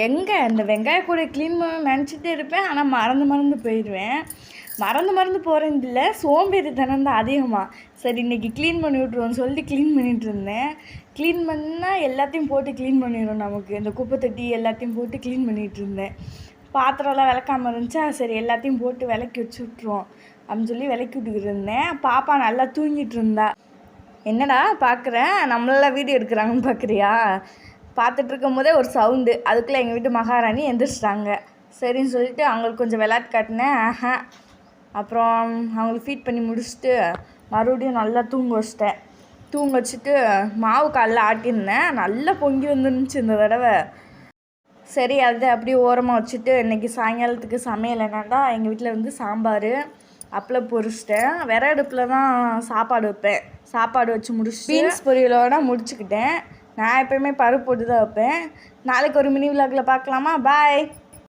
எங்கே இந்த வெங்காய கூட க்ளீன் பண்ண நினச்சிட்டே இருப்பேன். ஆனால் மறந்து போயிடுவேன். மறந்து போகிறதில்ல, சோம்பேறித்தனம் தான் அதிகமாக. சரி இன்றைக்கி க்ளீன் பண்ணி விட்ருவோன்னு சொல்லிட்டு க்ளீன் பண்ணிகிட்டு இருந்தேன். க்ளீன் பண்ணால் எல்லாத்தையும் போட்டு க்ளீன் பண்ணிடும் நமக்கு. இந்த குப்பை தொட்டி எல்லாத்தையும் போட்டு க்ளீன் பண்ணிகிட்டு இருந்தேன். பாத்திரம்லாம் விளக்காமல் இருந்துச்சா, சரி எல்லாத்தையும் போட்டு விளக்கி வச்சு விட்ருவோம் அப்படின்னு சொல்லி விளக்கி விட்டுக்கிட்டு இருந்தேன். பாப்பா நல்லா தூங்கிட்டு இருந்தா. என்னடா பார்க்குறேன், நம்மளாம் வீடியோ எடுக்கிறாங்கன்னு பார்க்குறியா? பார்த்துட்டு இருக்கும் போதே ஒரு சவுண்டு. அதுக்குள்ளே எங்கள் வீட்டு மகாராணி எந்திரிச்சிட்டாங்க. சரின்னு சொல்லிட்டு அவங்களுக்கு கொஞ்சம் விளையாட்டு காட்டினேன். அப்புறம் அவங்களுக்கு ஃபீட் பண்ணி முடிச்சுட்டு மறுபடியும் நல்லா தூங்க வச்சிட்டேன். தூங்க வச்சுட்டு மாவு காலைல ஆட்டியிருந்தேன். நல்லா பொங்கி வந்துருந்துச்சு இந்த தடவை. சரி அதை அப்படியே ஓரமாக வச்சுட்டு இன்றைக்கி சாயங்காலத்துக்கு சமையல் என்னன்னா, எங்கள் வீட்டில் வந்து சாம்பார், அப்பளம் பொரிச்சிட்டேன். அடுப்பில் தான் சாப்பாடு வைப்பேன். சாப்பாடு வச்சு முடிச்சுட்டு பீன்ஸ் பொரியலோடு முடிச்சுக்கிட்டேன். நான் எப்போயுமே பருப்பு போட்டு தான் வைப்பேன். நாளைக்கு ஒரு மினி விலாகில் பார்க்கலாமா? பாய்.